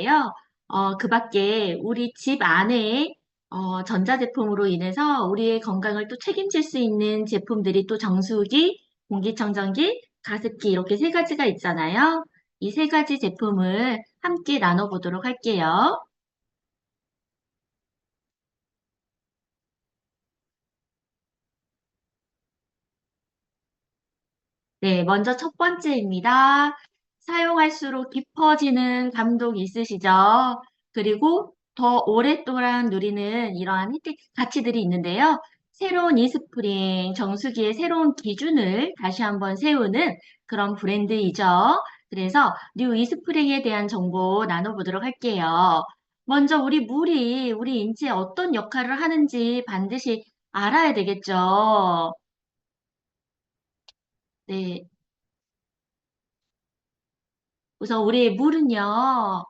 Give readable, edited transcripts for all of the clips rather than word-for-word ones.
요. 그 밖에 우리 집 안에 전자제품으로 인해서 우리의 건강을 또 책임질 수 있는 제품들이 또 정수기, 공기청정기, 가습기 이렇게 세 가지가 있잖아요. 이 세 가지 제품을 함께 나눠보도록 할게요. 네, 먼저 첫 번째입니다. 사용할수록 깊어지는 감독이 있으시죠? 그리고 더 오랫동안 누리는 이러한 혜택, 가치들이 있는데요. 새로운 이스프링 정수기의 새로운 기준을 다시 한번 세우는 그런 브랜드이죠. 그래서 뉴 이스프링에 대한 정보 나눠보도록 할게요. 먼저 우리 물이 우리 인체에 어떤 역할을 하는지 반드시 알아야 되겠죠. 네. 우선 우리 물은요,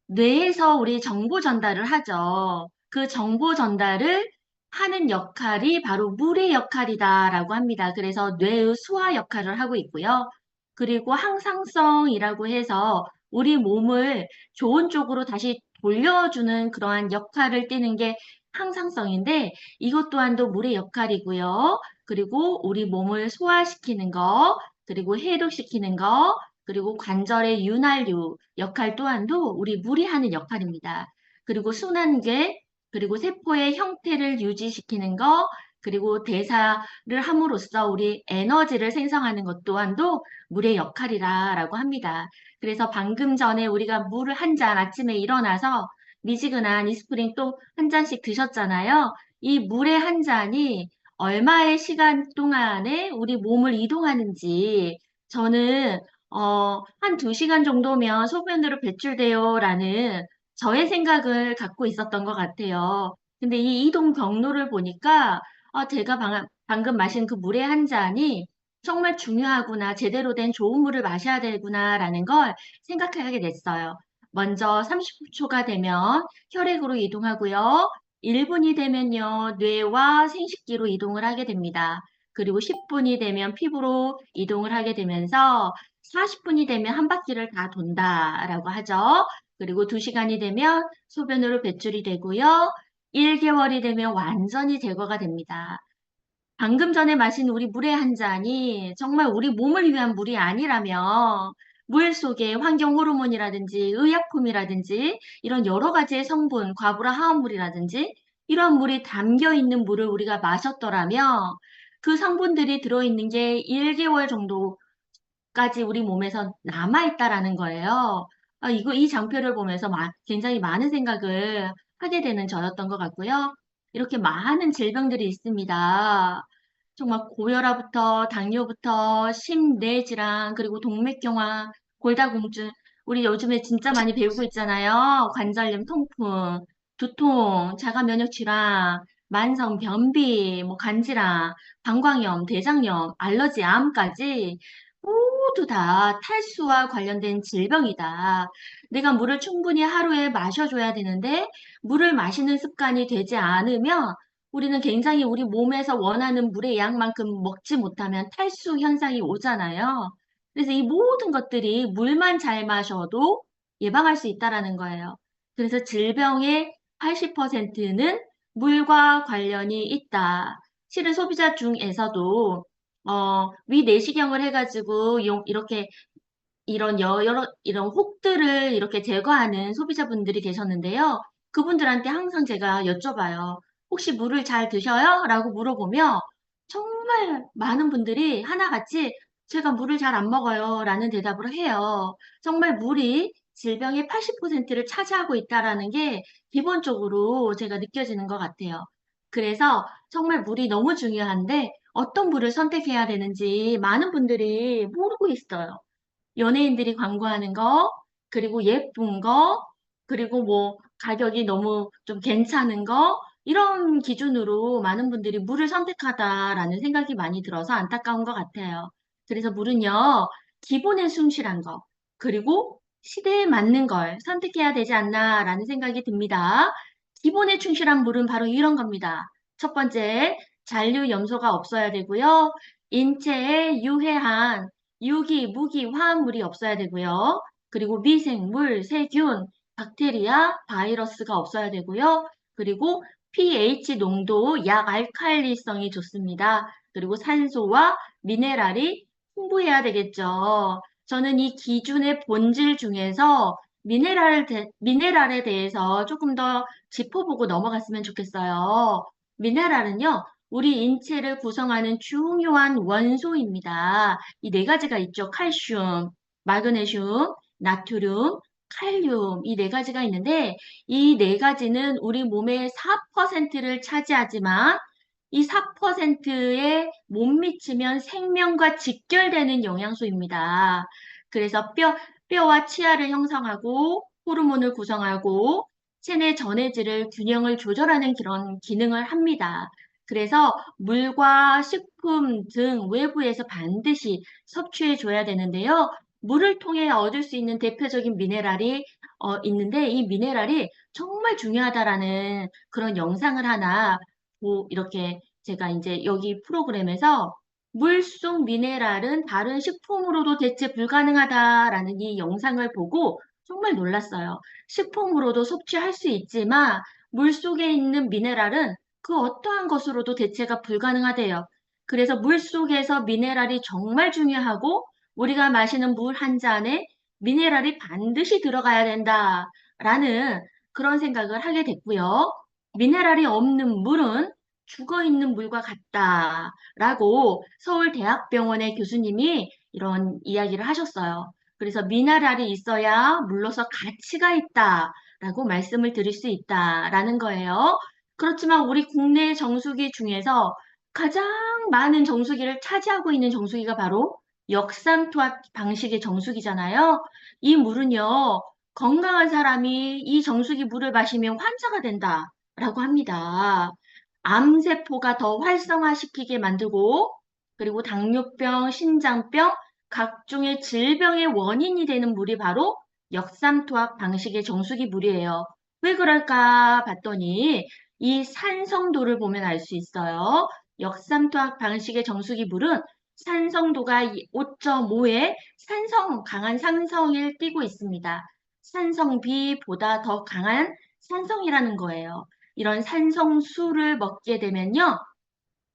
뇌에서 우리 정보 전달을 하죠. 그 정보 전달을 하는 역할이 바로 물의 역할이다라고 합니다. 그래서 뇌의 수화 역할을 하고 있고요. 그리고 항상성이라고 해서 우리 몸을 좋은 쪽으로 다시 돌려주는 그러한 역할을 띠는 게 항상성인데 이것 또한도 물의 역할이고요. 그리고 우리 몸을 소화시키는 거, 그리고 해독시키는 거, 그리고 관절의 윤활유 역할 또한도 우리 물이 하는 역할입니다. 그리고 순환계, 그리고 세포의 형태를 유지시키는 거, 그리고 대사를 함으로써 우리 에너지를 생성하는 것 또한도 물의 역할이라고 합니다. 그래서 방금 전에 우리가 물을 한 잔 아침에 일어나서 미지근한 이스프링 또 한 잔씩 드셨잖아요. 이 물의 한 잔이 얼마의 시간 동안에 우리 몸을 이동하는지 저는 한 2시간 정도면 소변으로 배출돼요라는 저의 생각을 갖고 있었던 것 같아요. 근데 이 이동 경로를 보니까 제가 방금 마신 그 물의 한 잔이 정말 중요하구나, 제대로 된 좋은 물을 마셔야 되구나라는 걸 생각하게 됐어요. 먼저 30초가 되면 혈액으로 이동하고요. 1분이 되면요, 뇌와 생식기로 이동을 하게 됩니다. 그리고 10분이 되면 피부로 이동을 하게 되면서 40분이 되면 한 바퀴를 다 돈다라고 하죠. 그리고 2시간이 되면 소변으로 배출이 되고요. 1개월이 되면 완전히 제거가 됩니다. 방금 전에 마신 우리 물의 한 잔이 정말 우리 몸을 위한 물이 아니라면 물 속에 환경 호르몬이라든지 의약품이라든지 이런 여러 가지의 성분, 과부라 화합물이라든지 이런 물이 담겨 있는 물을 우리가 마셨더라면 그 성분들이 들어있는 게 1개월 정도까지 우리 몸에서 남아있다라는 거예요. 이 장표를 보면서 굉장히 많은 생각을 하게 되는 저였던 것 같고요. 이렇게 많은 질병들이 있습니다. 정말 고혈압부터 당뇨부터 심뇌질환 그리고 동맥경화, 골다공증 우리 요즘에 진짜 많이 배우고 있잖아요. 관절염, 통풍, 두통, 자가면역 질환, 만성 변비, 뭐 간질환, 방광염, 대장염, 알러지, 암까지 모두 다 탈수와 관련된 질병이다. 내가 물을 충분히 하루에 마셔줘야 되는데 물을 마시는 습관이 되지 않으면 우리는 굉장히 우리 몸에서 원하는 물의 양만큼 먹지 못하면 탈수 현상이 오잖아요. 그래서 이 모든 것들이 물만 잘 마셔도 예방할 수 있다라는 거예요. 그래서 질병의 80%는 물과 관련이 있다. 실은 소비자 중에서도 위내시경을 해가지고 이렇게 이런 혹들을 이렇게 제거하는 소비자분들이 계셨는데요. 그분들한테 항상 제가 여쭤봐요. 혹시 물을 잘 드셔요? 라고 물어보면 정말 많은 분들이 하나같이 제가 물을 잘 안 먹어요. 라는 대답을 해요. 정말 물이 질병의 80%를 차지하고 있다라는 게 기본적으로 제가 느껴지는 것 같아요. 그래서 정말 물이 너무 중요한데 어떤 물을 선택해야 되는지 많은 분들이 모르고 있어요. 연예인들이 광고하는 거, 그리고 예쁜 거, 그리고 뭐 가격이 너무 좀 괜찮은 거, 이런 기준으로 많은 분들이 물을 선택하다라는 생각이 많이 들어서 안타까운 것 같아요. 그래서 물은요, 기본에 충실한 거, 그리고 시대에 맞는 걸 선택해야 되지 않나라는 생각이 듭니다. 기본에 충실한 물은 바로 이런 겁니다. 첫 번째, 잔류 염소가 없어야 되고요. 인체에 유해한 유기, 무기, 화합물이 없어야 되고요. 그리고 미생물, 세균, 박테리아, 바이러스가 없어야 되고요. 그리고 pH 농도, 약 알칼리성이 좋습니다. 그리고 산소와 미네랄이 풍부해야 되겠죠. 저는 이 기준의 본질 중에서 미네랄에 대해서 조금 더 짚어보고 넘어갔으면 좋겠어요. 미네랄은요, 우리 인체를 구성하는 중요한 원소입니다. 이 네 가지가 있죠. 칼슘, 마그네슘, 나트륨, 칼륨 이 네 가지가 있는데 이 네 가지는 우리 몸의 4%를 차지하지만 이 4%에 못 미치면 생명과 직결되는 영양소입니다. 그래서 뼈와 치아를 형성하고 호르몬을 구성하고 체내 전해질을 균형을 조절하는 그런 기능을 합니다. 그래서 물과 식품 등 외부에서 반드시 섭취해 줘야 되는데요. 물을 통해 얻을 수 있는 대표적인 미네랄이 있는데 이 미네랄이 정말 중요하다라는 그런 영상을 하나 이렇게 제가 이제 여기 프로그램에서 물속 미네랄은 다른 식품으로도 대체 불가능하다라는 이 영상을 보고 정말 놀랐어요. 식품으로도 섭취할 수 있지만 물속에 있는 미네랄은 그 어떠한 것으로도 대체가 불가능하대요. 그래서 물속에서 미네랄이 정말 중요하고 우리가 마시는 물 한 잔에 미네랄이 반드시 들어가야 된다라는 그런 생각을 하게 됐고요. 미네랄이 없는 물은 죽어 있는 물과 같다라고 서울대학병원의 교수님이 이런 이야기를 하셨어요. 그래서 미네랄이 있어야 물로서 가치가 있다라고 말씀을 드릴 수 있다라는 거예요. 그렇지만 우리 국내 정수기 중에서 가장 많은 정수기를 차지하고 있는 정수기가 바로 역삼투압 방식의 정수기잖아요. 이 물은요, 건강한 사람이 이 정수기 물을 마시면 환자가 된다라고 합니다. 암세포가 더 활성화시키게 만들고, 그리고 당뇨병, 신장병, 각종의 질병의 원인이 되는 물이 바로 역삼투압 방식의 정수기 물이에요. 왜 그럴까 봤더니 이 산성도를 보면 알 수 있어요. 역삼투압 방식의 정수기 물은 산성도가 5.5의 강한 산성을 띠고 있습니다. 산성비보다 더 강한 산성이라는 거예요. 이런 산성수를 먹게 되면요.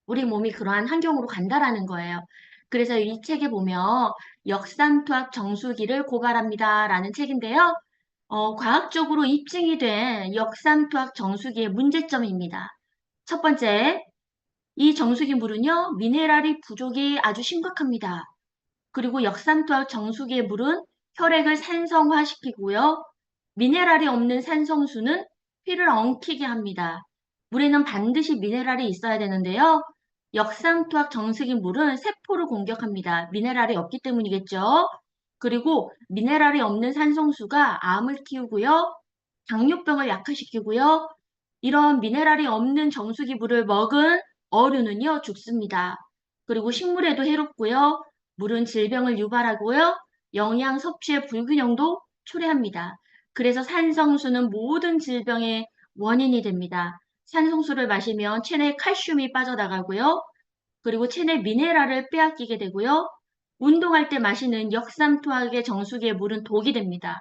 우리 몸이 그러한 환경으로 간다라는 거예요. 그래서 이 책에 보면 역삼투압 정수기를 고발합니다라는 책인데요. 과학적으로 입증이 된 역삼투압 정수기의 문제점입니다. 첫 번째, 이 정수기 물은요, 미네랄이 부족이 아주 심각합니다. 그리고 역삼투압 정수기의 물은 혈액을 산성화시키고요. 미네랄이 없는 산성수는 피를 엉키게 합니다. 물에는 반드시 미네랄이 있어야 되는데요. 역삼투압 정수기 물은 세포를 공격합니다. 미네랄이 없기 때문이겠죠. 그리고 미네랄이 없는 산성수가 암을 키우고요. 당뇨병을 약화시키고요. 이런 미네랄이 없는 정수기 물을 먹은 어류는요, 죽습니다. 그리고 식물에도 해롭고요. 물은 질병을 유발하고요. 영양 섭취의 불균형도 초래합니다. 그래서 산성수는 모든 질병의 원인이 됩니다. 산성수를 마시면 체내 칼슘이 빠져나가고요. 그리고 체내 미네랄을 빼앗기게 되고요. 운동할 때 마시는 역삼투압의 정수기의 물은 독이 됩니다.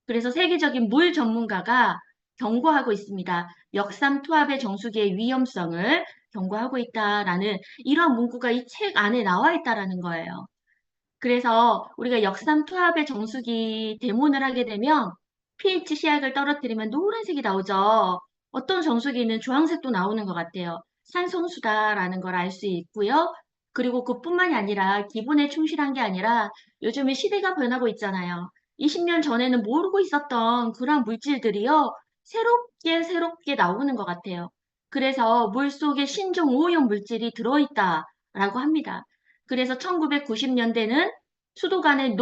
그래서 세계적인 물 전문가가 경고하고 있습니다. 역삼투압의 정수기의 위험성을 경고하고 있다라는 이러한 문구가 이 책 안에 나와 있다라는 거예요. 그래서 우리가 역삼투압의 정수기 대문을 하게 되면 pH 시약을 떨어뜨리면 노란색이 나오죠. 어떤 정수기는 주황색도 나오는 것 같아요. 산성수다라는 걸 알 수 있고요. 그리고 그뿐만이 아니라 기본에 충실한 게 아니라 요즘에 시대가 변하고 있잖아요. 20년 전에는 모르고 있었던 그런 물질들이요. 새롭게 나오는 것 같아요. 그래서 물속에 신종 오염 물질이 들어있다라고 합니다. 그래서 1990년대는 수도 간의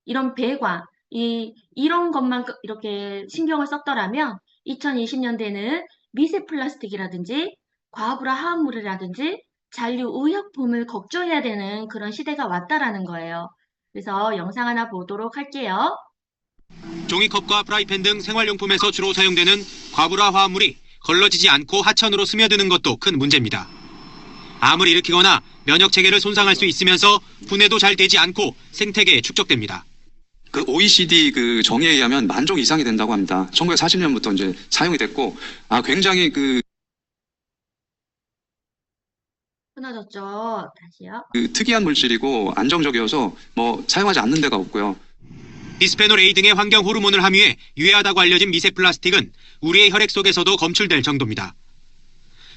이런 배관, 이런 것만 이렇게 신경을 썼더라면 2020년대는 미세 플라스틱이라든지 과부라 화합물이라든지 잔류 의약품을 걱정해야 되는 그런 시대가 왔다라는 거예요. 그래서 영상 하나 보도록 할게요. 종이컵과 프라이팬 등 생활용품에서 주로 사용되는 과부라 화합물이 걸러지지 않고 하천으로 스며드는 것도 큰 문제입니다. 암을 일으키거나 면역 체계를 손상할 수 있으면서 분해도 잘 되지 않고 생태계에 축적됩니다. 그 OECD 그 정의에 의하면 만종 이상이 된다고 합니다. 1940년부터 이제 사용이 됐고, 굉장히 끊어졌죠. 다시요. 그 특이한 물질이고 안정적이어서 뭐 사용하지 않는 데가 없고요. 비스페놀 A 등의 환경 호르몬을 함유해 유해하다고 알려진 미세 플라스틱은 우리의 혈액 속에서도 검출될 정도입니다.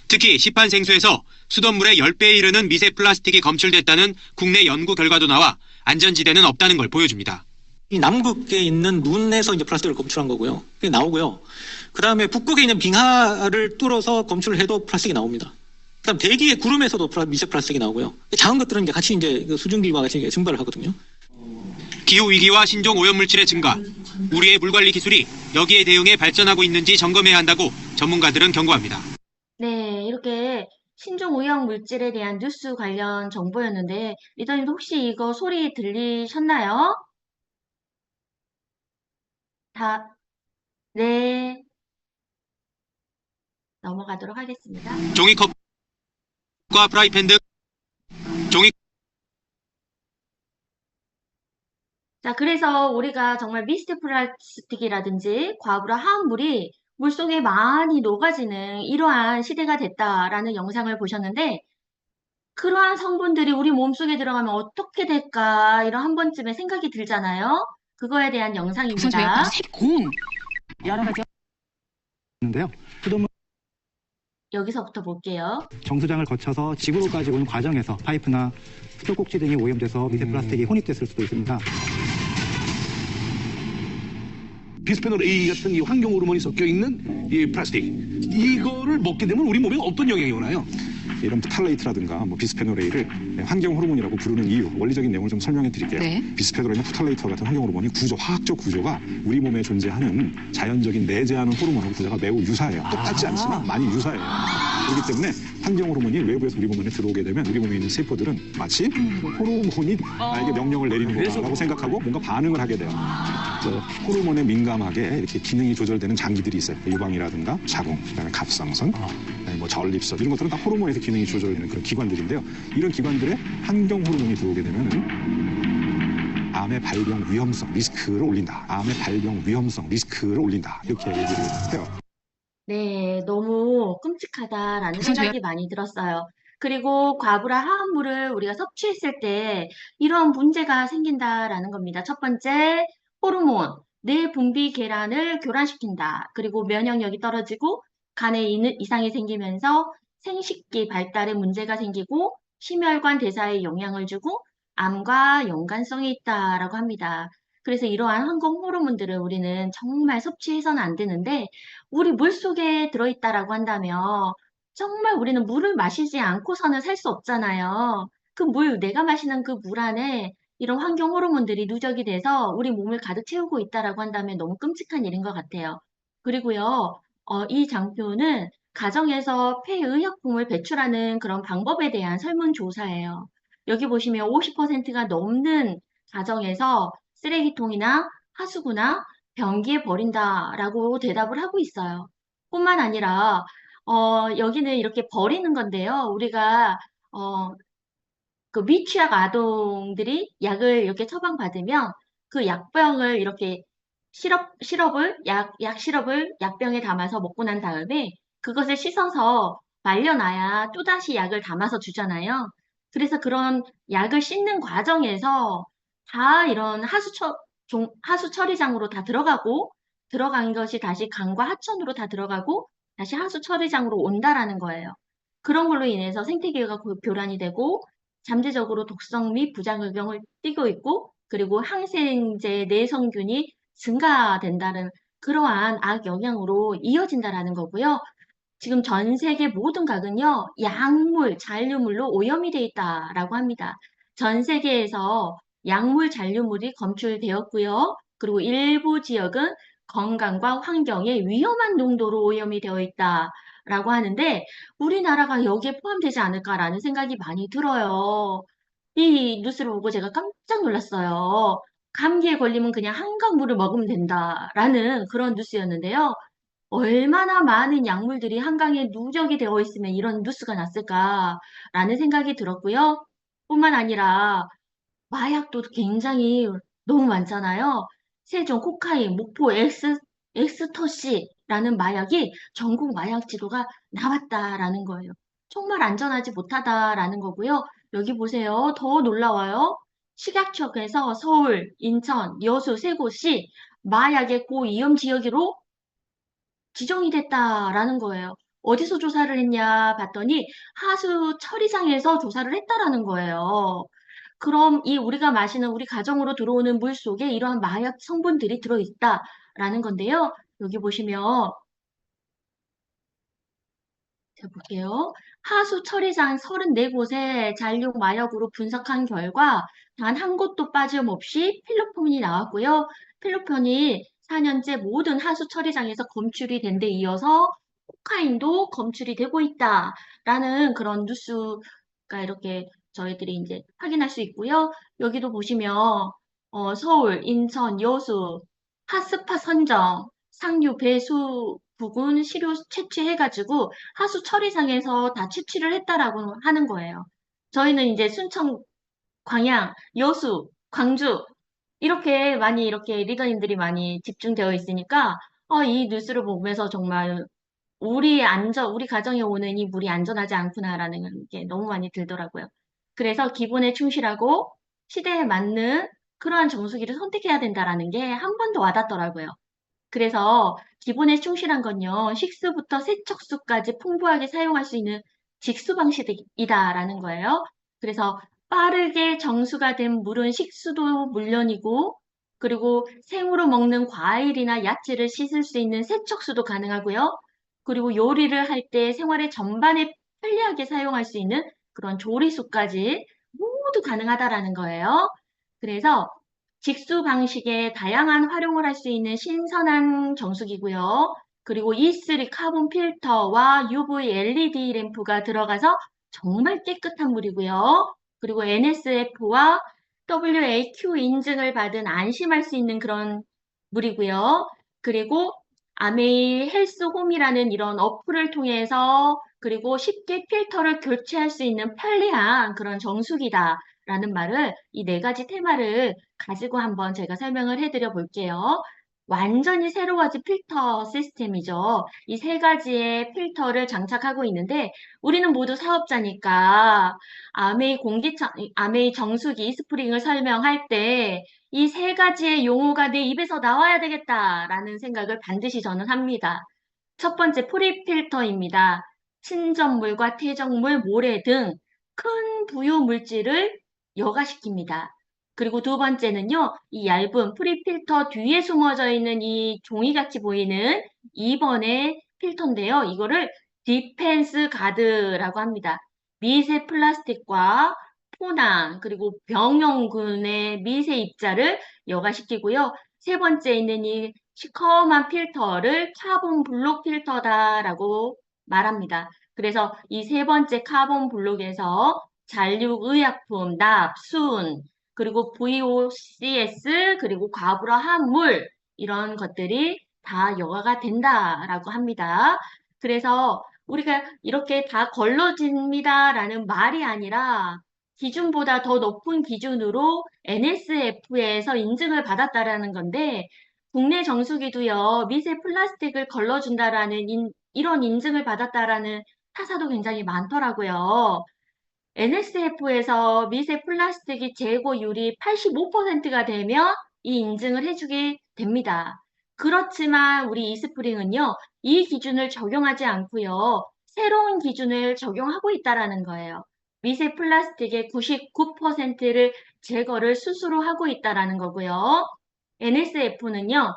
특히 시판 생수에서 수돗물의 10배에 이르는 미세 플라스틱이 검출됐다는 국내 연구 결과도 나와 안전지대는 없다는 걸 보여줍니다. 이 남극에 있는 눈에서 이제 플라스틱을 검출한 거고요. 그게 나오고요. 그 다음에 북극에 있는 빙하를 뚫어서 검출을 해도 플라스틱이 나옵니다. 그 다음 대기의 구름에서도 미세 플라스틱이 나오고요. 작은 것들은 이제 같이 이제 그 수증기와 같이 이제 증발을 하거든요. 기후위기와 신종 오염물질의 증가, 우리의 물관리 기술이 여기에 대응해 발전하고 있는지 점검해야 한다고 전문가들은 경고합니다. 네, 이렇게 신종 오염 물질에 대한 뉴스 관련 정보였는데, 리더님도 혹시 이거 소리 들리셨나요? 네, 넘어가도록 하겠습니다. 종이컵과 프라이팬 등 종이 자, 그래서 우리가 정말 미스트 플라스틱이라든지 과부라 화합물이 물속에 많이 녹아지는 이러한 시대가 됐다라는 영상을 보셨는데, 그러한 성분들이 우리 몸속에 들어가면 어떻게 될까, 이런 한 번쯤에 생각이 들잖아요. 그거에 대한 영상입니다. 여러 가지 있는데요. 수돗물 여기서부터 볼게요. 정수장을 거쳐서 지구로까지 오는 과정에서 파이프나 수도꼭지 등이 오염돼서 미세 플라스틱이 혼입됐을 수도 있습니다. 비스페놀 A 같은 이 환경 호르몬이 섞여 있는 이 플라스틱, 이거를 먹게 되면 우리 몸에 어떤 영향이 오나요? 이런 프탈레이트라든가 비스페놀 A를 환경 호르몬이라고 부르는 이유, 원리적인 내용을 좀 설명해 드릴게요. 네. 비스페놀이나 프탈레이트와 같은 환경 호르몬이 화학적 구조가 우리 몸에 존재하는 자연적인 내재하는 호르몬하고 구조가 매우 유사해요. 똑같지 않지만 많이 유사해요. 그렇기 때문에 환경 호르몬이 외부에서 우리 몸 안에 들어오게 되면 우리 몸에 있는 세포들은 마치 호르몬이 나에게 명령을 내리는 거라고 생각하고 뭔가 반응을 하게 돼요. 그래서 호르몬에 민감하게 이렇게 기능이 조절되는 장기들이 있어요. 유방이라든가 자궁, 그다음에 갑상선, 그다음에 뭐 전립선 이런 것들은 다 호르몬에서 기능이 조절되는 그런 기관들인데요. 이런 기관들에 환경 호르몬이 들어오게 되면은 암의 발병 위험성 리스크를 올린다. 암의 발병 위험성 리스크를 올린다. 이렇게 얘기를 해요. 네, 너무 끔찍하다라는 생각이 많이 들었어요. 그리고 과부라 화합물을 우리가 섭취했을 때 이런 문제가 생긴다라는 겁니다. 첫 번째, 호르몬, 뇌 분비 계란을 교란시킨다. 그리고 면역력이 떨어지고 간에 이상이 생기면서 생식기 발달에 문제가 생기고 심혈관 대사에 영향을 주고 암과 연관성이 있다라고 합니다. 그래서 이러한 항공 호르몬들을 우리는 정말 섭취해서는 안 되는데 우리 물속에 들어있다라고 한다면 정말 우리는 물을 마시지 않고서는 살 수 없잖아요. 그 물, 내가 마시는 그 물 안에 이런 환경 호르몬들이 누적이 돼서 우리 몸을 가득 채우고 있다라고 한다면 너무 끔찍한 일인 것 같아요. 그리고요, 이 장표는 가정에서 폐의약품을 배출하는 그런 방법에 대한 설문조사예요. 여기 보시면 50%가 넘는 가정에서 쓰레기통이나 하수구나 변기에 버린다라고 대답을 하고 있어요. 뿐만 아니라 여기는 이렇게 버리는 건데요. 우리가 그 미취학 아동들이 약을 이렇게 처방받으면 그 약병을 이렇게 약 시럽을 약병에 담아서 먹고 난 다음에 그것을 씻어서 말려놔야 또다시 약을 담아서 주잖아요. 그래서 그런 약을 씻는 과정에서 다 이런 하수 처리장으로 다 들어간 것이 다시 간과 하천으로 다 들어가고 다시 하수 처리장으로 온다라는 거예요. 그런 걸로 인해서 생태계가 교란이 되고 잠재적으로 독성 및 부작용을 띠고 있고 그리고 항생제 내성균이 증가된다는 그러한 악영향으로 이어진다라는 거고요. 지금 전 세계 모든 각은요, 약물, 잔류물로 오염이 돼 있다라고 합니다. 전 세계에서 약물, 잔류물이 검출되었고요. 그리고 일부 지역은 건강과 환경에 위험한 농도로 오염이 되어 있다라고 하는데 우리나라가 여기에 포함되지 않을까라는 생각이 많이 들어요. 이 뉴스를 보고 제가 깜짝 놀랐어요. 감기에 걸리면 그냥 한강물을 먹으면 된다라는 그런 뉴스였는데요. 얼마나 많은 약물들이 한강에 누적이 되어 있으면 이런 뉴스가 났을까라는 생각이 들었고요. 뿐만 아니라 마약도 굉장히 너무 많잖아요. 세종, 코카인, 목포, 엑스터시라는 마약이 전국 마약 지도가 나왔다라는 거예요. 정말 안전하지 못하다라는 거고요. 여기 보세요. 더 놀라워요. 식약처에서 서울, 인천, 여수 세 곳이 마약의 고위험 지역으로 지정이 됐다라는 거예요. 어디서 조사를 했냐 봤더니 하수 처리장에서 조사를 했다라는 거예요. 그럼 이 우리가 마시는 우리 가정으로 들어오는 물 속에 이러한 마약 성분들이 들어있다라는 건데요. 여기 보시면 자 볼게요. 하수 처리장 34곳에 잔류 마약으로 분석한 결과 단 한 곳도 빠짐없이 필로폰이 나왔고요. 필로폰이 4년째 모든 하수 처리장에서 검출이 된 데 이어서 코카인도 검출이 되고 있다라는 그런 뉴스가 이렇게 저희들이 이제 확인할 수 있고요. 여기도 보시면 서울, 인천, 여수 핫스팟 선정, 상류 배수 부근 시료 채취해가지고 하수 처리장에서 다 채취를 했다라고 하는 거예요. 저희는 이제 순천, 광양, 여수, 광주 이렇게 많이 이렇게 리더님들이 많이 집중되어 있으니까 이 뉴스를 보면서 정말 우리 가정에 오는 이 물이 안전하지 않구나라는 게 너무 많이 들더라고요. 그래서 기본에 충실하고 시대에 맞는 그러한 정수기를 선택해야 된다라는 게 한 번 더 와닿더라고요. 그래서 기본에 충실한 건요, 식수부터 세척수까지 풍부하게 사용할 수 있는 직수 방식이다라는 거예요. 그래서 빠르게 정수가 된 물은 식수도 물론이고, 그리고 생으로 먹는 과일이나 야채를 씻을 수 있는 세척수도 가능하고요. 그리고 요리를 할 때 생활의 전반에 편리하게 사용할 수 있는 그런 조리수까지 모두 가능하다라는 거예요. 그래서 직수 방식의 다양한 활용을 할 수 있는 신선한 정수기고요. 그리고 E3 카본 필터와 UV LED 램프가 들어가서 정말 깨끗한 물이고요. 그리고 NSF와 WAQ 인증을 받은 안심할 수 있는 그런 물이고요. 그리고 아메이 헬스홈이라는 이런 어플을 통해서 그리고 쉽게 필터를 교체할 수 있는 편리한 그런 정수기다라는 말을 이 네 가지 테마를 가지고 한번 제가 설명을 해드려 볼게요. 완전히 새로워진 필터 시스템이죠. 이 세 가지의 필터를 장착하고 있는데 우리는 모두 사업자니까 아메이 정수기 스프링을 설명할 때 이 세 가지의 용어가 내 입에서 나와야 되겠다라는 생각을 반드시 저는 합니다. 첫 번째 프리필터입니다. 친전물과 퇴적물, 모래 등 큰 부유 물질을 여과시킵니다. 그리고 두 번째는요, 이 얇은 프리필터 뒤에 숨어져 있는 이 종이같이 보이는 2번의 필터인데요. 이거를 디펜스 가드라고 합니다. 미세 플라스틱과 포낭, 그리고 병용군의 미세 입자를 여과시키고요. 세 번째 있는 이 시커먼 필터를 카본 블록 필터다라고 말합니다. 그래서 이 세 번째 카본 블록에서 잔류 의약품, 납, 순, 그리고 VOCs, 그리고 과부하 합물 이런 것들이 다 여과가 된다라고 합니다. 그래서 우리가 이렇게 다 걸러집니다라는 말이 아니라 기준보다 더 높은 기준으로 NSF에서 인증을 받았다라는 건데 국내 정수기도요, 미세 플라스틱을 걸러준다라는 이런 인증을 받았다라는 타사도 굉장히 많더라고요. NSF에서 미세 플라스틱이 재고율이 85%가 되면 이 인증을 해주게 됩니다. 그렇지만 우리 이스프링은요, 이 기준을 적용하지 않고요, 새로운 기준을 적용하고 있다라는 거예요. 미세 플라스틱의 99%를 제거를 스스로 하고 있다라는 거고요. NSF는요,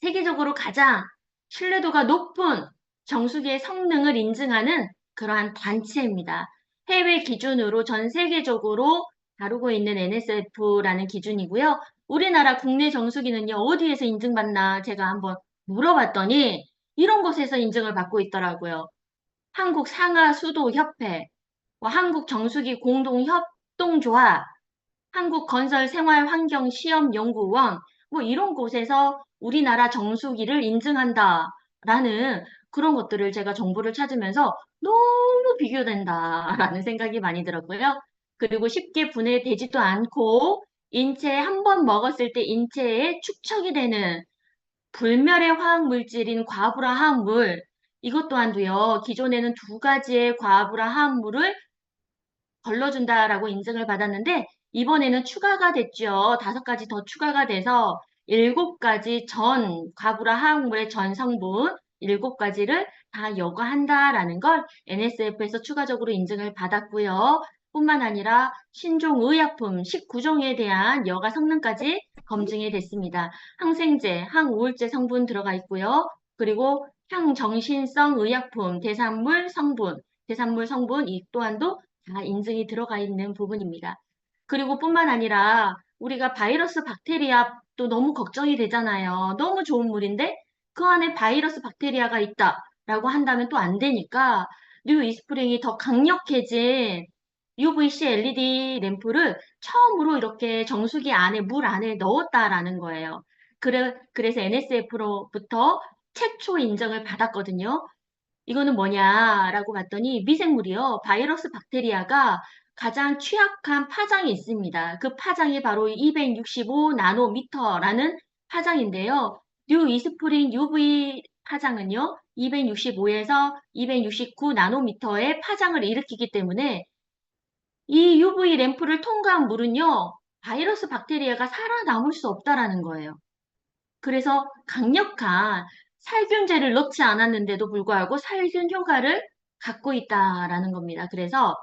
세계적으로 가장 신뢰도가 높은 정수기의 성능을 인증하는 그러한 단체입니다. 해외 기준으로 전 세계적으로 다루고 있는 NSF라는 기준이고요. 우리나라 국내 정수기는요, 어디에서 인증받나 제가 한번 물어봤더니 이런 곳에서 인증을 받고 있더라고요. 한국 상하수도협회, 한국 정수기 공동협동조합, 한국건설생활환경시험연구원, 이런 곳에서 우리나라 정수기를 인증한다라는 그런 것들을 제가 정보를 찾으면서 너무 비교된다라는 생각이 많이 들었고요. 그리고 쉽게 분해되지도 않고 인체에 한 번 먹었을 때 인체에 축적이 되는 불멸의 화학 물질인 과부라 화합물, 이것 또한도요, 기존에는 두 가지의 과부라 화합물을 걸러준다라고 인증을 받았는데, 이번에는 추가가 됐죠. 5가지 더 추가가 돼서 7가지 전 과부라 화학물의 전 성분 7가지를 다 여과한다라는 걸 NSF에서 추가적으로 인증을 받았고요. 뿐만 아니라 신종 의약품 19종에 대한 여과 성능까지 검증이 됐습니다. 항생제, 항우울제 성분 들어가 있고요. 그리고 향정신성 의약품, 대산물 성분 이 또한도 다 인증이 들어가 있는 부분입니다. 그리고 뿐만 아니라 우리가 바이러스 박테리아도 너무 걱정이 되잖아요. 너무 좋은 물인데 그 안에 바이러스 박테리아가 있다라고 한다면 또 안 되니까 뉴 이스프링이 더 강력해진 UVC LED 램프를 처음으로 이렇게 정수기 안에 물 안에 넣었다라는 거예요. 그래서 NSF로부터 최초 인정을 받았거든요. 이거는 뭐냐라고 봤더니 미생물이요. 바이러스 박테리아가 가장 취약한 파장이 있습니다. 그 파장이 바로 265 나노미터라는 파장인데요. 뉴 이스프링 UV 파장은요. 265에서 269 나노미터의 파장을 일으키기 때문에 이 UV 램프를 통과한 물은요. 바이러스 박테리아가 살아남을 수 없다라는 거예요. 그래서 강력한 살균제를 넣지 않았는데도 불구하고 살균 효과를 갖고 있다라는 겁니다. 그래서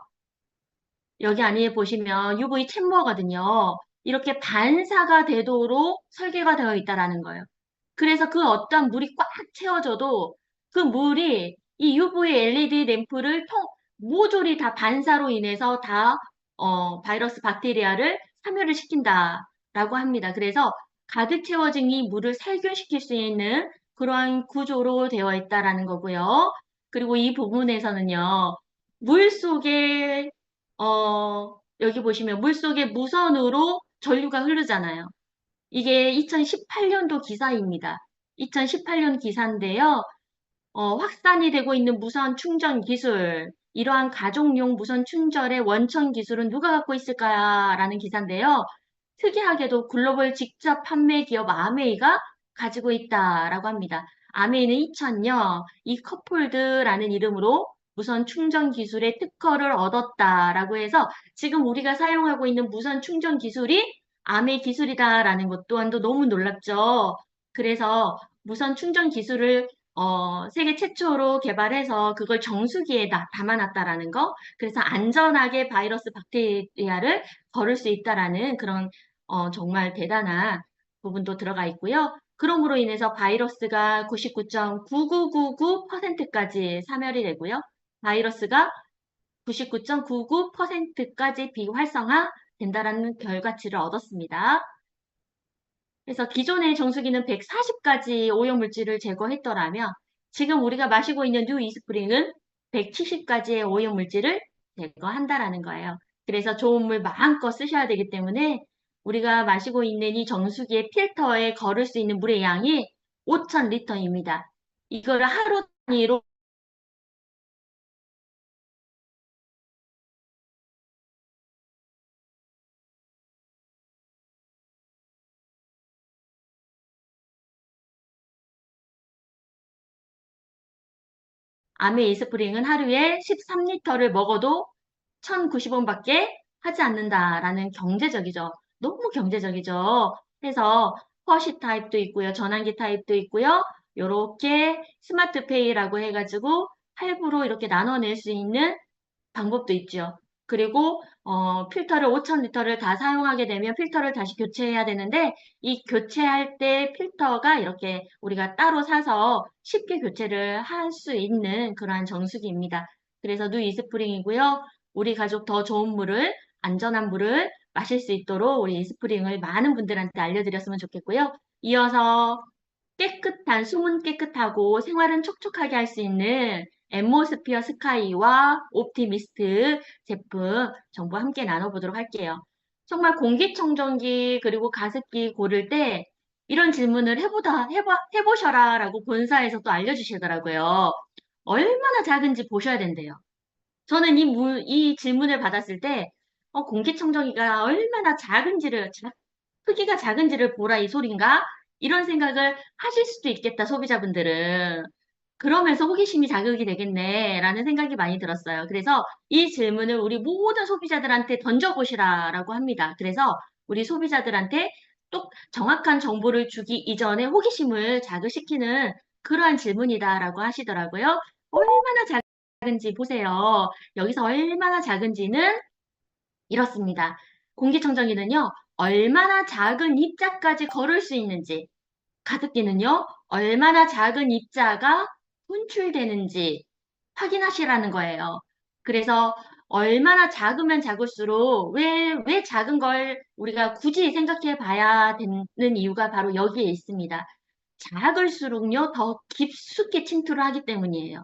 여기 안에 보시면 UV 챔버거든요. 이렇게 반사가 되도록 설계가 되어 있다라는 거예요. 그래서 그 어떤 물이 꽉 채워져도 그 물이 이 UV LED 램프를 모조리 다 반사로 인해서 다 바이러스 박테리아를 사멸을 시킨다라고 합니다. 그래서 가득 채워진 이 물을 살균시킬 수 있는 그러한 구조로 되어 있다라는 거고요. 그리고 이 부분에서는요, 물 속에 여기 보시면 물 속에 무선으로 전류가 흐르잖아요. 이게 2018년도 기사입니다. 2018년 기사인데요. 확산이 되고 있는 무선 충전 기술, 이러한 가족용 무선 충전의 원천 기술은 누가 갖고 있을까라는 기사인데요. 특이하게도 글로벌 직접 판매 기업 아메이가 가지고 있다라고 합니다. 아메이는 2000년 이 컵홀드라는 이름으로 무선 충전 기술의 특허를 얻었다라고 해서 지금 우리가 사용하고 있는 무선 충전 기술이 아메이 기술이다라는 것 또한도 너무 놀랍죠. 그래서 무선 충전 기술을 세계 최초로 개발해서 그걸 정수기에 담아놨다라는 거. 그래서 안전하게 바이러스 박테리아를 걸을 수 있다라는 그런 정말 대단한 부분도 들어가 있고요. 그럼으로 인해서 바이러스가 99.9999%까지 사멸이 되고요. 바이러스가 99.99%까지 비활성화 된다라는 결과치를 얻었습니다. 그래서 기존의 정수기는 140가지 오염물질을 제거했더라면 지금 우리가 마시고 있는 뉴 이스프링은 170가지의 오염물질을 제거한다라는 거예요. 그래서 좋은 물 마음껏 쓰셔야 되기 때문에 우리가 마시고 있는 이 정수기의 필터에 걸을 수 있는 물의 양이 5,000리터입니다. 이거를 하루 단위로 아메 이스프링은 하루에 13리터를 먹어도 1,090원밖에 하지 않는다라는 경제적이죠. 너무 경제적이죠. 그래서 퍼시 타입도 있고요. 전환기 타입도 있고요. 요렇게 스마트페이라고 해가지고 할부로 이렇게 나눠낼 수 있는 방법도 있죠. 그리고 필터를 5,000리터를 다 사용하게 되면 필터를 다시 교체해야 되는데 이 교체할 때 필터가 이렇게 우리가 따로 사서 쉽게 교체를 할 수 있는 그러한 정수기입니다. 그래서 뉴 이스프링이고요. 우리 가족 더 좋은 물을, 안전한 물을 마실 수 있도록 우리 이스프링을 많은 분들한테 알려드렸으면 좋겠고요. 이어서 깨끗한, 숨은 깨끗하고 생활은 촉촉하게 할 수 있는 앰모스피어 스카이와 옵티미스트 제품 정보 함께 나눠보도록 할게요. 정말 공기청정기 그리고 가습기 고를 때 이런 질문을 해보셔라 라고 본사에서 또 알려주시더라고요. 얼마나 작은지 보셔야 된대요. 저는 이 질문을 받았을 때 공기청정기가 얼마나 작은지를 크기가 작은지를 보라 이 소린가? 이런 생각을 하실 수도 있겠다, 소비자분들은. 그러면서 호기심이 자극이 되겠네라는 생각이 많이 들었어요. 그래서 이 질문을 우리 모든 소비자들한테 던져보시라라고 합니다. 그래서 우리 소비자들한테 또 정확한 정보를 주기 이전에 호기심을 자극시키는 그러한 질문이다라고 하시더라고요. 얼마나 작은지 보세요. 여기서 얼마나 작은지는 이렇습니다. 공기청정기는요, 얼마나 작은 입자까지 걸을 수 있는지, 가습기는요, 얼마나 작은 입자가 분출되는지 확인하시라는 거예요. 그래서 얼마나 작으면 작을수록 왜 작은 걸 우리가 굳이 생각해 봐야 되는 이유가 바로 여기에 있습니다. 작을수록요, 더 깊숙이 침투를 하기 때문이에요.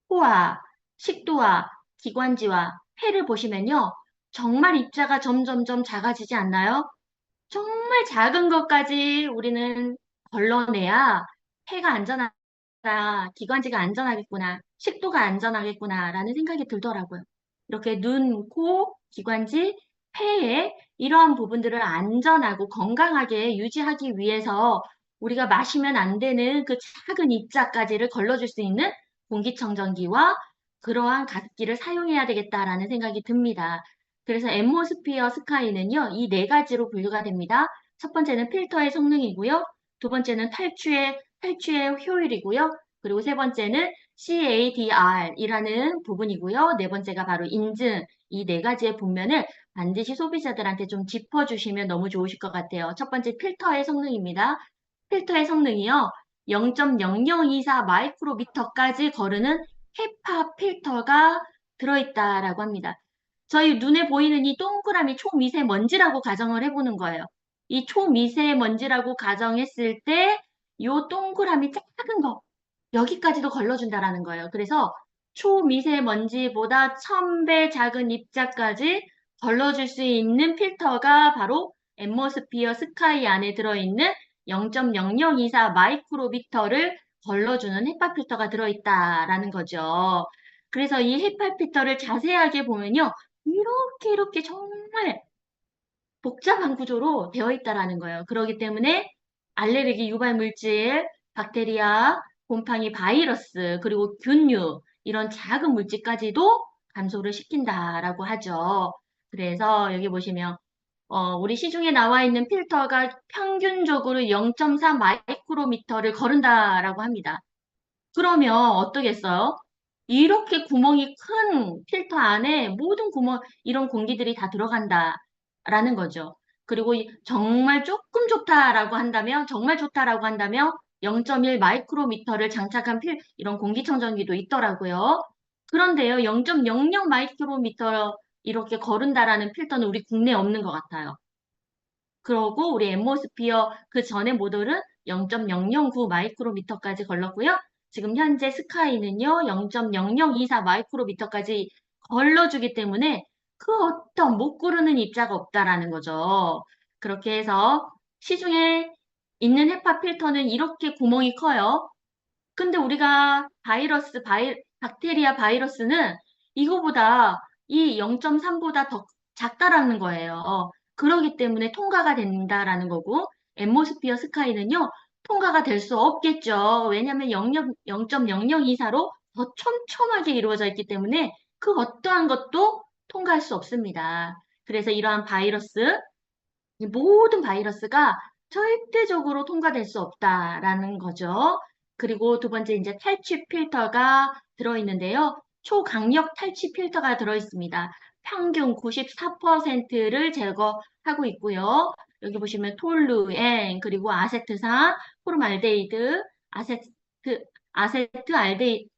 코와 식도와 기관지와 폐를 보시면요. 정말 입자가 점점점 작아지지 않나요? 정말 작은 것까지 우리는 걸러내야 폐가 안전하다, 기관지가 안전하겠구나, 식도가 안전하겠구나라는 생각이 들더라고요. 이렇게 눈, 코, 기관지, 폐에 이러한 부분들을 안전하고 건강하게 유지하기 위해서 우리가 마시면 안 되는 그 작은 입자까지를 걸러줄 수 있는 공기청정기와 그러한 가습기를 사용해야 되겠다라는 생각이 듭니다. 그래서 앰모스피어 스카이는요, 이 네 가지로 분류가 됩니다. 첫 번째는 필터의 성능이고요. 두 번째는 탈취의 효율이고요. 그리고 세 번째는 CADR이라는 부분이고요. 네 번째가 바로 인증. 이 네 가지의 분면을 반드시 소비자들한테 좀 짚어주시면 너무 좋으실 것 같아요. 첫 번째 필터의 성능입니다. 필터의 성능이요. 0.0024 마이크로미터까지 거르는 헤파 필터가 들어있다라고 합니다. 저희 눈에 보이는 이 동그라미 초미세먼지라고 가정을 해보는 거예요. 이 초미세먼지라고 가정했을 때 이 동그라미 작은 거 여기까지도 걸러준다라는 거예요. 그래서 초미세먼지보다 1000배 작은 입자까지 걸러줄 수 있는 필터가 바로 앰모스피어 스카이 안에 들어있는 0.0024 마이크로미터를 걸러주는 헤파 필터가 들어있다라는 거죠. 그래서 이 헤파 필터를 자세하게 보면요. 이렇게 정말 복잡한 구조로 되어 있다라는 거예요. 그렇기 때문에 알레르기 유발 물질, 박테리아, 곰팡이 바이러스, 그리고 균류 이런 작은 물질까지도 감소를 시킨다라고 하죠. 그래서 여기 보시면 우리 시중에 나와 있는 필터가 평균적으로 0.4 마이크로미터를 거른다라고 합니다. 그러면 어떠겠어요? 이렇게 구멍이 큰 필터 안에 모든 구멍, 이런 공기들이 다 들어간다라는 거죠. 그리고 정말 조금 좋다라고 한다면, 정말 좋다라고 한다면 0.1 마이크로미터를 장착한 이런 공기청정기도 있더라고요. 그런데요, 0.00 마이크로미터 이렇게 거른다라는 필터는 우리 국내에 없는 것 같아요. 그러고 우리 앰모스피어 그 전에 모델은 0.009 마이크로미터까지 걸렀고요. 지금 현재 스카이는요, 0.0024 마이크로미터까지 걸러주기 때문에 그 어떤 못 고르는 입자가 없다라는 거죠. 그렇게 해서 시중에 있는 헤파 필터는 이렇게 구멍이 커요. 근데 우리가 박테리아 바이러스는 이거보다 이 0.3보다 더 작다라는 거예요. 그러기 때문에 통과가 된다라는 거고, 앰모스피어 스카이는요, 통과가 될 수 없겠죠. 왜냐하면 0.0024로 더 촘촘하게 이루어져 있기 때문에 그 어떠한 것도 통과할 수 없습니다. 그래서 이러한 바이러스, 이 모든 바이러스가 절대적으로 통과될 수 없다라는 거죠. 그리고 두 번째 이제 탈취 필터가 들어있는데요. 초강력 탈취 필터가 들어있습니다. 평균 94%를 제거하고 있고요. 여기 보시면 톨루엔, 그리고 아세트산, 포름알데히드,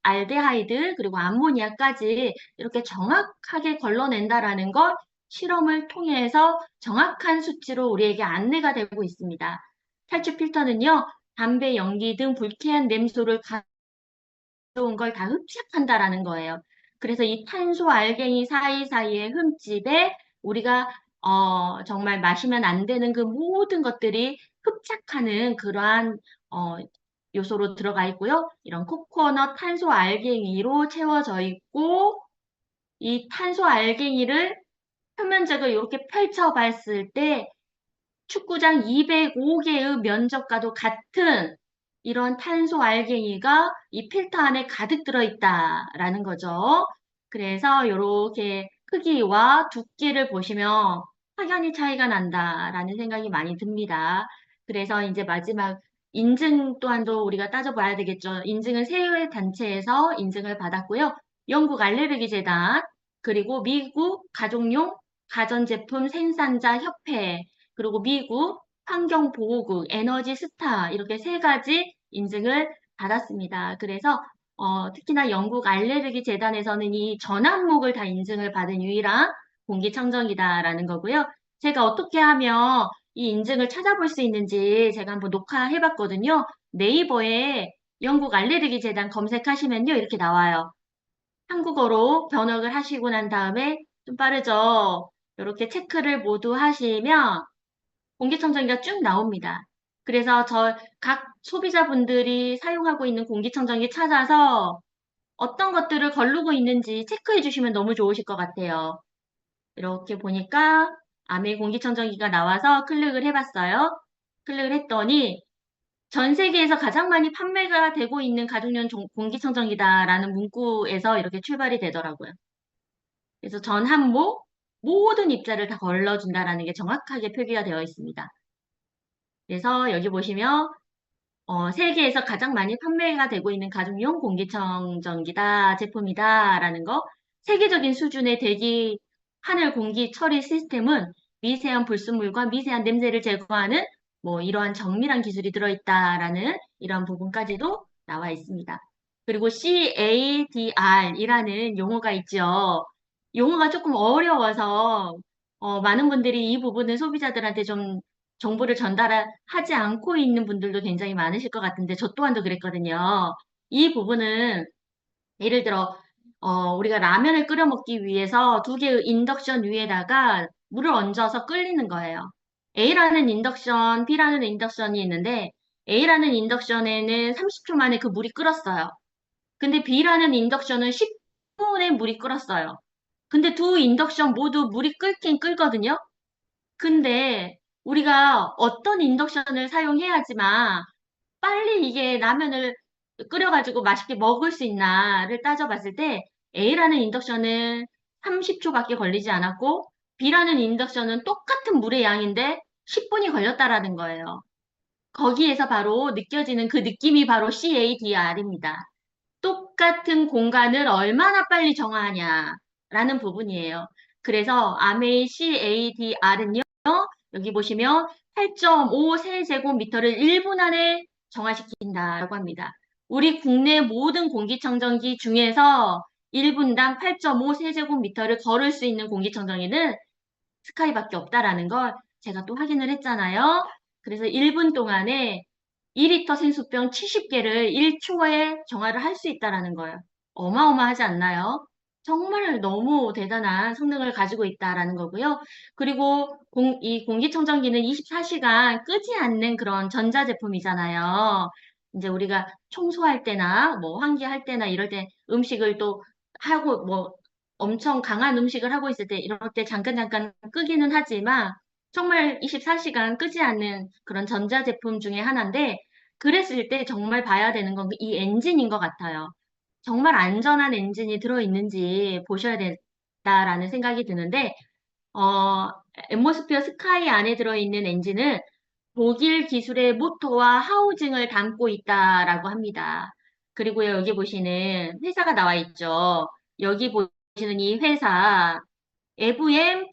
알데하이드, 그리고 암모니아까지 이렇게 정확하게 걸러낸다라는 걸 실험을 통해서 정확한 수치로 우리에게 안내가 되고 있습니다. 탈취 필터는요, 담배, 연기 등 불쾌한 냄새를 가져온 걸 다 흡착한다라는 거예요. 그래서 이 탄소 알갱이 사이사이의 흠집에 우리가 정말 마시면 안 되는 그 모든 것들이 흡착하는 그러한 요소로 들어가 있고요. 이런 코코넛 탄소 알갱이로 채워져 있고, 이 탄소 알갱이를 표면적을 이렇게 펼쳐봤을 때 축구장 205개의 면적과도 같은 이런 탄소 알갱이가 이 필터 안에 가득 들어있다라는 거죠. 그래서 이렇게 크기와 두께를 보시면 확연히 차이가 난다라는 생각이 많이 듭니다. 그래서 이제 마지막 인증 또한도 우리가 따져봐야 되겠죠. 인증은 세 단체에서 인증을 받았고요. 영국 알레르기 재단, 그리고 미국 가족용 가전제품 생산자 협회, 그리고 미국 환경보호국, 에너지 스타 이렇게 세 가지 인증을 받았습니다. 그래서 특히나 영국 알레르기 재단에서는 이 전항목을 다 인증을 받은 유일한 공기청정기다라는 거고요. 제가 어떻게 하면 이 인증을 찾아볼 수 있는지 제가 한번 녹화해봤거든요. 네이버에 영국 알레르기 재단 검색하시면요. 이렇게 나와요. 한국어로 번역을 하시고 난 다음에 좀 빠르죠. 이렇게 체크를 모두 하시면 공기청정기가 쭉 나옵니다. 그래서 각 소비자분들이 사용하고 있는 공기청정기 찾아서 어떤 것들을 거르고 있는지 체크해 주시면 너무 좋으실 것 같아요. 이렇게 보니까 아메 공기청정기가 나와서 클릭을 해봤어요. 클릭을 했더니 전 세계에서 가장 많이 판매가 되고 있는 가족용 공기청정기다라는 문구에서 이렇게 출발이 되더라고요. 그래서 전 항목 모든 입자를 다 걸러준다라는 게 정확하게 표기가 되어 있습니다. 그래서 여기 보시면 세계에서 가장 많이 판매가 되고 있는 가정용 공기청정기다 제품이다라는 거. 세계적인 수준의 대기 하늘 공기 처리 시스템은 미세한 불순물과 미세한 냄새를 제거하는 뭐 이러한 정밀한 기술이 들어있다라는 이런 부분까지도 나와 있습니다. 그리고 CADR이라는 용어가 있죠. 용어가 조금 어려워서 많은 분들이 이 부분을 소비자들한테 좀 정보를 전달하지 않고 있는 분들도 굉장히 많으실 것 같은데 저 또한도 그랬거든요. 이 부분은 예를 들어 우리가 라면을 끓여 먹기 위해서 두 개의 인덕션 위에다가 물을 얹어서 끓이는 거예요. A라는 인덕션, B라는 인덕션이 있는데 A라는 인덕션에는 30초 만에 그 물이 끓었어요. 근데 B라는 인덕션은 10분에 물이 끓었어요. 근데 두 인덕션 모두 물이 끓긴 끓거든요. 근데 우리가 어떤 인덕션을 사용해야지만 빨리 이게 라면을 끓여가지고 맛있게 먹을 수 있나를 따져봤을 때 A라는 인덕션은 30초밖에 걸리지 않았고 B라는 인덕션은 똑같은 물의 양인데 10분이 걸렸다라는 거예요. 거기에서 바로 느껴지는 그 느낌이 바로 CADR입니다. 똑같은 공간을 얼마나 빨리 정화하냐라는 부분이에요. 그래서 아메이 CADR은요, 여기 보시면 8.5 세제곱미터를 1분 안에 정화시킨다라고 합니다. 우리 국내 모든 공기청정기 중에서 1분당 8.5 세제곱미터를 걸을 수 있는 공기청정기는 스카이밖에 없다라는 걸 제가 또 확인을 했잖아요. 그래서 1분 동안에 2리터 생수병 70개를 1초에 정화를 할 수 있다라는 거예요. 어마어마하지 않나요? 정말 너무 대단한 성능을 가지고 있다라는 거고요. 그리고 이 공기청정기는 24시간 끄지 않는 그런 전자제품이잖아요. 이제 우리가 청소할 때나 뭐 환기할 때나 이럴 때 음식을 또 하고 뭐 엄청 강한 음식을 하고 있을 때 이럴 때 잠깐 끄기는 하지만 정말 24시간 끄지 않는 그런 전자제품 중에 하나인데 그랬을 때 정말 봐야 되는 건 이 엔진인 것 같아요. 정말 안전한 엔진이 들어있는지 보셔야 된다라는 생각이 드는데, 어, 앰모스피어 스카이 안에 들어있는 엔진은 독일 기술의 모터와 하우징을 담고 있다라고 합니다. 그리고요, 여기 보시는 회사가 나와 있죠. 여기 보시는 이 회사, 에브엠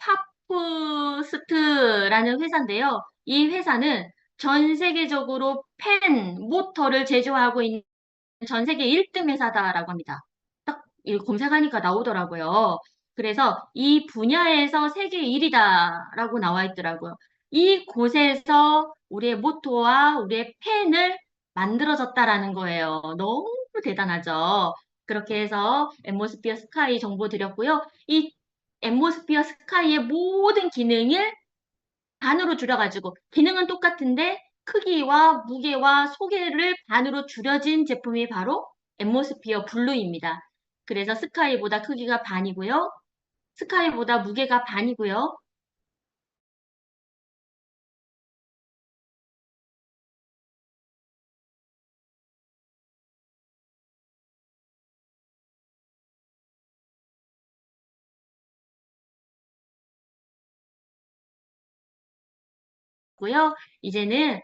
파프스트라는 회사인데요. 이 회사는 전 세계적으로 팬, 모터를 제조하고 있는 전 세계 1등 회사다라고 합니다. 딱 검색하니까 나오더라고요. 그래서 이 분야에서 세계 1위다라고 나와 있더라고요. 이 곳에서 우리의 모토와 우리의 펜을 만들어졌다라는 거예요. 너무 대단하죠. 그렇게 해서 앰모스피어 스카이 정보 드렸고요. 이 앰모스피어 스카이의 모든 기능을 반으로 줄여가지고 기능은 똑같은데 크기와 무게와 소개를 반으로 줄여진 제품이 바로 앰모스피어 블루입니다. 그래서 스카이보다 크기가 반이고요. 스카이보다 무게가 반이고요. 있고요. 이제는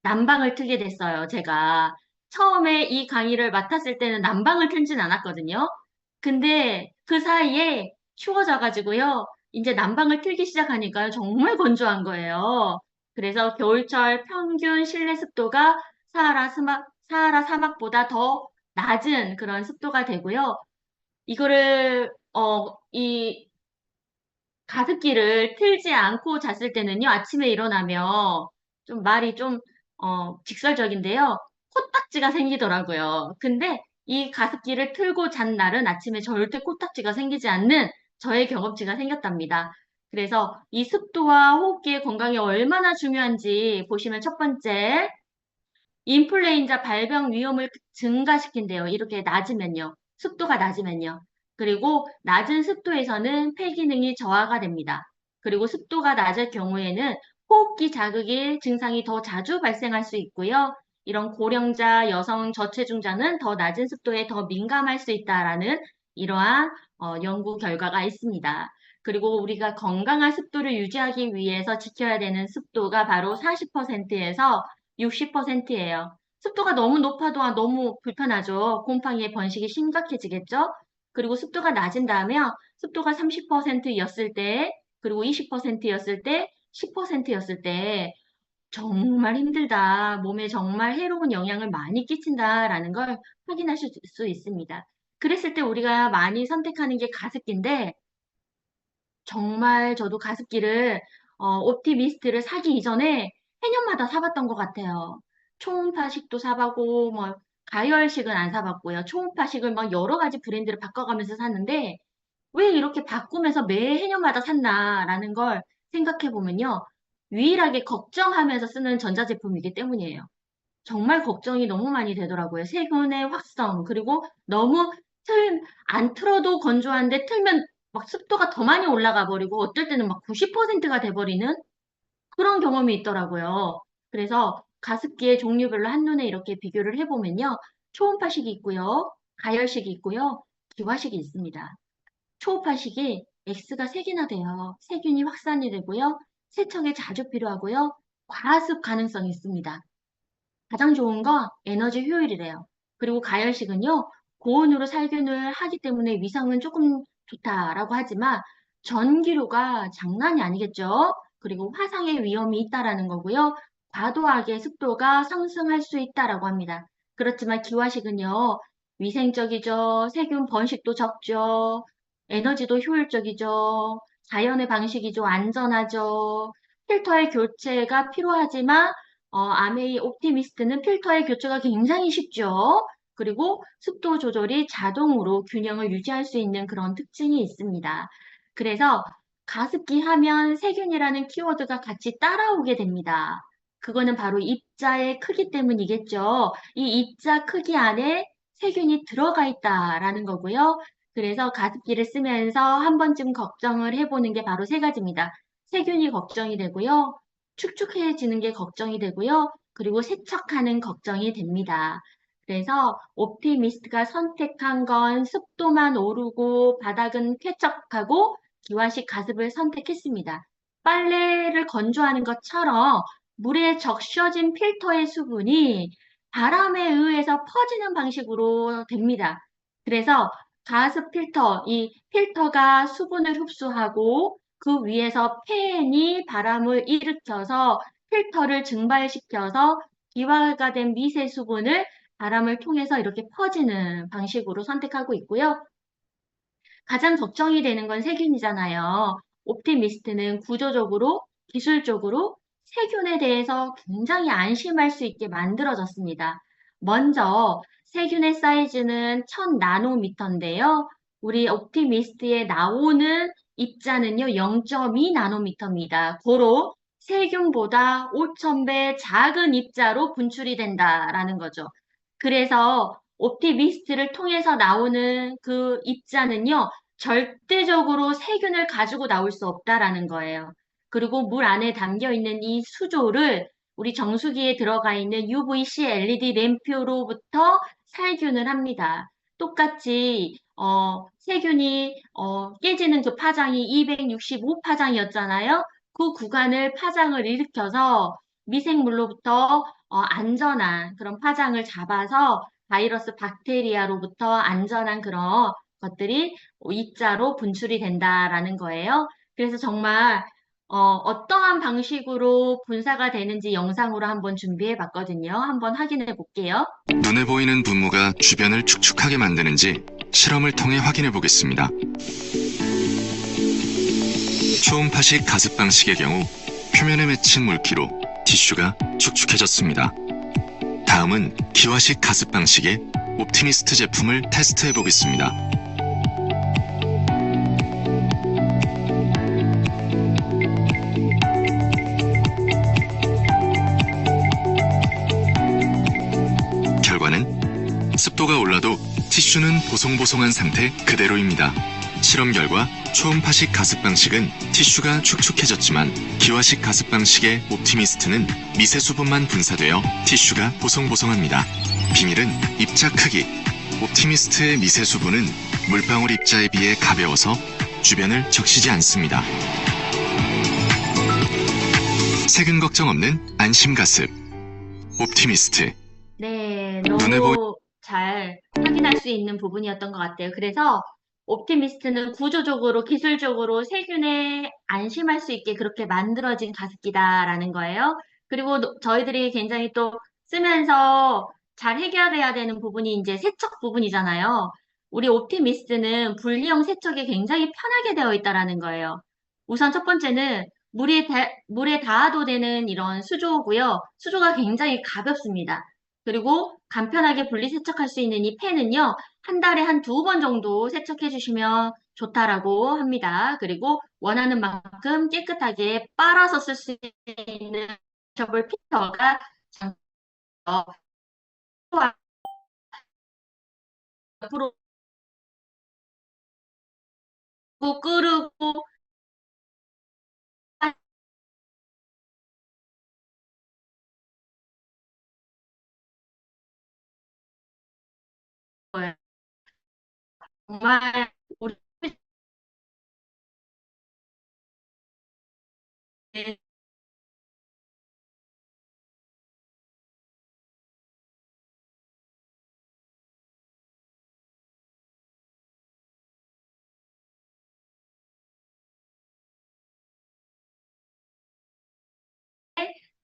난방을 틀게 됐어요, 제가. 처음에 이 강의를 맡았을 때는 난방을 틀진 않았거든요. 근데 그 사이에 추워져가지고요. 이제 난방을 틀기 시작하니까 정말 건조한 거예요. 그래서 겨울철 평균 실내 습도가 사하라 사막보다 더 낮은 그런 습도가 되고요. 이거를, 이 가습기를 틀지 않고 잤을 때는요, 아침에 일어나면 좀 말이 좀, 직설적인데요. 코딱지가 생기더라고요. 근데 이 가습기를 틀고 잔 날은 아침에 절대 코딱지가 생기지 않는 저의 경험치가 생겼답니다. 그래서 이 습도와 호흡기의 건강이 얼마나 중요한지 보시면 첫 번째, 인플루엔자 발병 위험을 증가시킨대요. 이렇게 낮으면요. 습도가 낮으면요. 그리고 낮은 습도에서는 폐 기능이 저하가 됩니다. 그리고 습도가 낮을 경우에는 호흡기 자극의 증상이 더 자주 발생할 수 있고요. 이런 고령자, 여성, 저체중자는 더 낮은 습도에 더 민감할 수 있다라는 이러한 연구 결과가 있습니다. 그리고 우리가 건강한 습도를 유지하기 위해서 지켜야 되는 습도가 바로 40%에서 60%예요. 습도가 너무 높아도 너무 불편하죠. 곰팡이의 번식이 심각해지겠죠? 그리고 습도가 낮은다면 습도가 30%였을 때, 그리고 20%였을 때, 10%였을 때 정말 힘들다. 몸에 정말 해로운 영향을 많이 끼친다라는 걸 확인하실 수 있습니다. 그랬을 때 우리가 많이 선택하는 게 가습기인데 정말 저도 가습기를 옵티미스트를 사기 이전에 해년마다 사봤던 것 같아요. 초음파식도 사봤고 뭐 가열식은 안 사봤고요. 초음파식을 막 여러 가지 브랜드를 바꿔가면서 샀는데 왜 이렇게 바꾸면서 매 해년마다 샀나라는 걸 생각해 보면요. 유일하게 걱정하면서 쓰는 전자제품이기 때문이에요. 정말 걱정이 너무 많이 되더라고요. 세균의 확성, 그리고 너무 안 틀어도 건조한데 틀면 막 습도가 더 많이 올라가 버리고 어떨 때는 막 90%가 돼버리는 그런 경험이 있더라고요. 그래서 가습기의 종류별로 한눈에 이렇게 비교를 해보면요. 초음파식이 있고요. 가열식이 있고요. 기화식이 있습니다. 초음파식이 X가 3개나 돼요. 세균이 확산이 되고요. 세척이 자주 필요하고요. 과습 가능성이 있습니다. 가장 좋은 건 에너지 효율이래요. 그리고 가열식은요, 고온으로 살균을 하기 때문에 위상은 조금 좋다라고 하지만 전기료가 장난이 아니겠죠? 그리고 화상의 위험이 있다라는 거고요. 과도하게 습도가 상승할 수 있다라고 합니다. 그렇지만 기화식은요, 위생적이죠. 세균 번식도 적죠. 에너지도 효율적이죠. 자연의 방식이죠. 안전하죠. 필터의 교체가 필요하지만 아메이 옵티미스트는 필터의 교체가 굉장히 쉽죠. 그리고 습도 조절이 자동으로 균형을 유지할 수 있는 그런 특징이 있습니다. 그래서 가습기 하면 세균이라는 키워드가 같이 따라오게 됩니다. 그거는 바로 입자의 크기 때문이겠죠. 이 입자 크기 안에 세균이 들어가 있다라는 거고요. 그래서 가습기를 쓰면서 한 번쯤 걱정을 해보는 게 바로 3가지입니다. 세균이 걱정이 되고요. 축축해지는 게 걱정이 되고요. 그리고 세척하는 걱정이 됩니다. 그래서 옵티미스트가 선택한 건 습도만 오르고 바닥은 쾌적하고 기화식 가습을 선택했습니다. 빨래를 건조하는 것처럼 물에 적셔진 필터의 수분이 바람에 의해서 퍼지는 방식으로 됩니다. 그래서 가습 필터, 이 필터가 수분을 흡수하고 그 위에서 팬이 바람을 일으켜서 필터를 증발시켜서 기화가 된 미세 수분을 바람을 통해서 이렇게 퍼지는 방식으로 선택하고 있고요. 가장 걱정이 되는 건 세균이잖아요. 옵티미스트는 구조적으로, 기술적으로 세균에 대해서 굉장히 안심할 수 있게 만들어졌습니다. 먼저 세균의 사이즈는 1000나노미터인데요. 우리 옵티미스트에 나오는 입자는요, 0.2 나노미터입니다. 고로 세균보다 5000배 작은 입자로 분출이 된다라는 거죠. 그래서 옵티미스트를 통해서 나오는 그 입자는요, 절대적으로 세균을 가지고 나올 수 없다라는 거예요. 그리고 물 안에 담겨 있는 이 수조를 우리 정수기에 들어가 있는 UVC LED 램프로부터 살균을 합니다. 똑같이 세균이 깨지는 그 파장이 265파장이었잖아요. 그 구간을 파장을 일으켜서 미생물로부터 안전한 그런 파장을 잡아서 바이러스 박테리아로부터 안전한 그런 것들이 입자로 분출이 된다라는 거예요. 그래서 정말 어떠한 방식으로 분사가 되는지 영상으로 한번 준비해 봤거든요. 한번 확인해 볼게요. 눈에 보이는 분무가 주변을 축축하게 만드는지 실험을 통해 확인해 보겠습니다. 초음파식 가습 방식의 경우 표면에 맺힌 물기로 티슈가 축축해졌습니다. 다음은 기화식 가습 방식의 옵티미스트 제품을 테스트해 보겠습니다. 결과는 습도가 올라도 티슈는 보송보송한 상태 그대로입니다. 실험 결과 초음파식 가습 방식은 티슈가 축축해졌지만 기화식 가습 방식의 옵티미스트는 미세 수분만 분사되어 티슈가 보송보송합니다. 비밀은 입자 크기. 옵티미스트의 미세 수분은 물방울 입자에 비해 가벼워서 주변을 적시지 않습니다. 세균 걱정 없는 안심 가습. 옵티미스트. 네, 눈에 너무 잘 확인할 수 있는 부분이었던 것 같아요. 그래서 옵티미스트는 구조적으로, 기술적으로 세균에 안심할 수 있게 그렇게 만들어진 가습기다라는 거예요. 그리고 저희들이 굉장히 또 쓰면서 잘 해결해야 되는 부분이 이제 세척 부분이잖아요. 우리 옵티미스트는 분리형 세척이 굉장히 편하게 되어 있다라는 거예요. 우선 첫 번째는 물에 닿아도 되는 이런 수조고요. 수조가 굉장히 가볍습니다. 그리고 간편하게 분리 세척할 수 있는 이 팬은요, 한 달에 한 2번 정도 세척해 주시면 좋다라고 합니다. 그리고 원하는 만큼 깨끗하게 빨아서 쓸 수 있는 더블 필터가 장점이고요. 앞으로 끓고 거예요. 정말 우리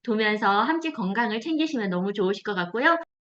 두면서 함께 건강을 챙기시면 너무 좋으실 것 같고요.